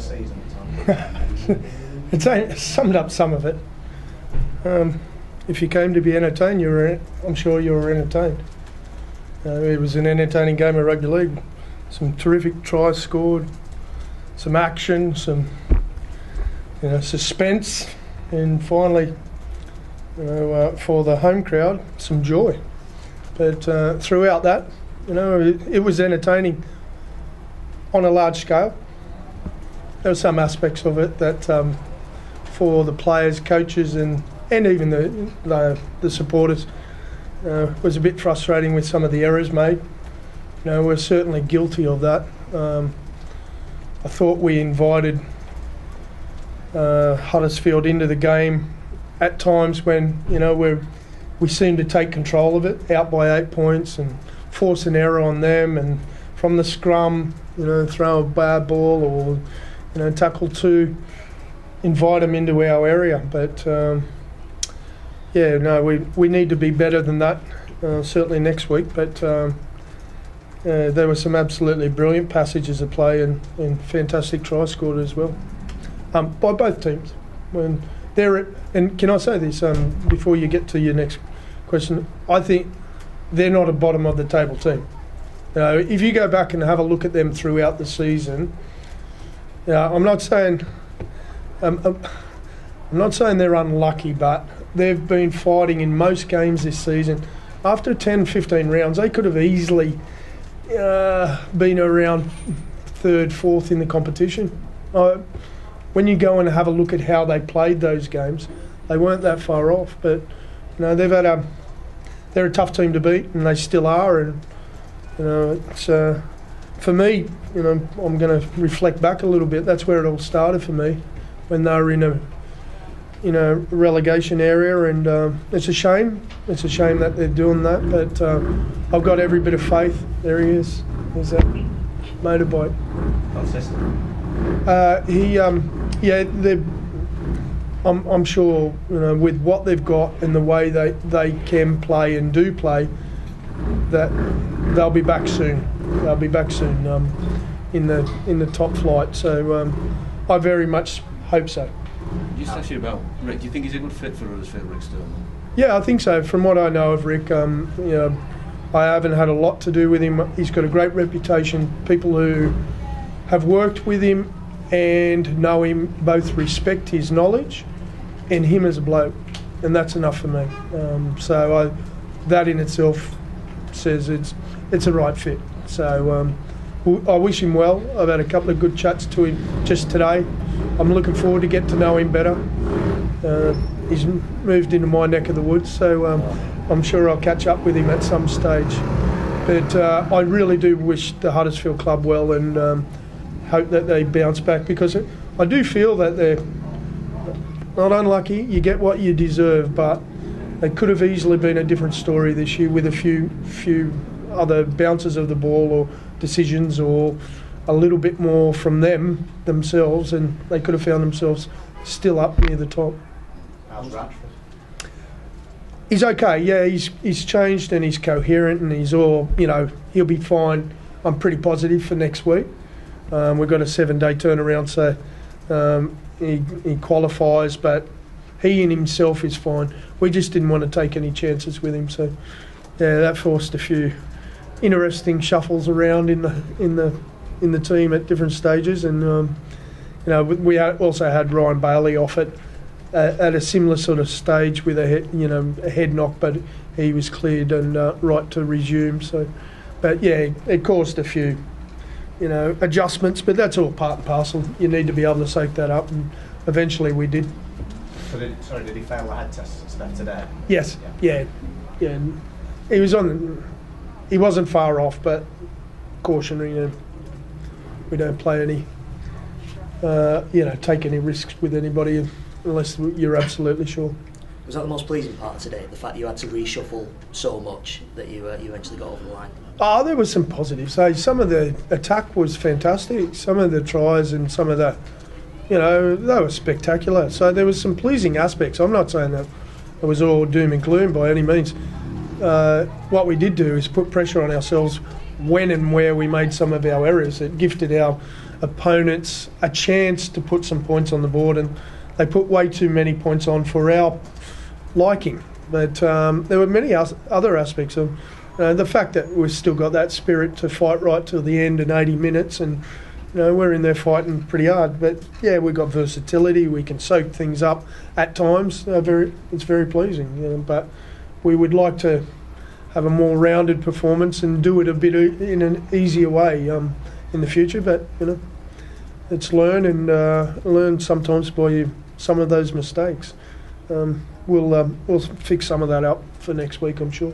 the season at times. It's summed up some of it. If you came to be entertained, I'm sure you were entertained. It was an entertaining game of rugby league. Some terrific tries scored, some action, some suspense, and finally, for the home crowd, some joy. But throughout that, it was entertaining on a large scale. There were some aspects of it that, for the players, coaches, and even the supporters, was a bit frustrating with some of the errors made. We're certainly guilty of that. I thought we invited Huddersfield into the game at times when we seemed to take control of it, out by 8 points, and force an error on them, and from the scrum, throw a bad ball or tackle two, invite them into our area. But we need to be better than that, certainly next week. But there were some absolutely brilliant passages of play and fantastic tries scored as well, by both teams. And can I say this before you get to your next question? I think they're not a bottom of the table team. If you go back and have a look at them throughout the season, I'm not saying they're unlucky, but they've been fighting in most games this season. After 10, 15 rounds, they could have easily been around third, fourth in the competition. When you go and have a look at how they played those games, they weren't that far off. But they're a tough team to beat, and they still are. And it's for me, I'm going to reflect back a little bit. That's where it all started for me, when they were in a relegation area, and it's a shame. It's a shame that they're doing that. But I've got every bit of faith. There he is. There's that motorbike. I'm sure with what they've got and the way they can play and do play, that they'll be back soon. They'll be back soon in the top flight. So I very much hope so. Just ask you about Rick. Do you think he's a good fit for Huddersfield, Rick Sturman? Yeah, I think so. From what I know of Rick, I haven't had a lot to do with him. He's got a great reputation. People who have worked with him and know him both respect his knowledge and him as a bloke, and that's enough for me. That in itself says it's a right fit. So I wish him well. I've had a couple of good chats to him just today. I'm looking forward to get to know him better. He's moved into my neck of the woods, so I'm sure I'll catch up with him at some stage. But I really do wish the Huddersfield club well, and hope that they bounce back, because I do feel that they're not unlucky. You get what you deserve, but they could have easily been a different story this year with a few other bounces of the ball or decisions, or a little bit more from themselves, and they could have found themselves still up near the top. How's Rashford? He's okay. Yeah, he's changed and he's coherent, and he's all he'll be fine. I'm pretty positive for next week. We've got a 7-day turnaround, so he qualifies, but he in himself is fine. We just didn't want to take any chances with him, so yeah, that forced a few interesting shuffles around in the team at different stages, and we also had Ryan Bailey off at a similar sort of stage with a head knock, but he was cleared and right to resume. So, but yeah, it caused a few adjustments, but that's all part and parcel. You need to be able to soak that up, and eventually we did. So did he fail the head test today? Yes, yeah. He wasn't far off, but cautionary. We don't play any, take any risks with anybody unless you're absolutely sure. Was that the most pleasing part today, the fact you had to reshuffle so much that you eventually got over the line? Oh, there was some positives. Some of the attack was fantastic. Some of the tries and some of the, they were spectacular. So there was some pleasing aspects. I'm not saying that it was all doom and gloom by any means. What we did do is put pressure on ourselves when and where we made some of our errors. It gifted our opponents a chance to put some points on the board, and they put way too many points on for our liking. But there were many other aspects of the fact that we've still got that spirit to fight right till the end in 80 minutes, and we're in there fighting pretty hard. But yeah, we've got versatility. We can soak things up at times. It's very pleasing. But we would like to have a more rounded performance and do it a bit in an easier way in the future. But it's learn sometimes by some of those mistakes. We'll fix some of that up for next week, I'm sure.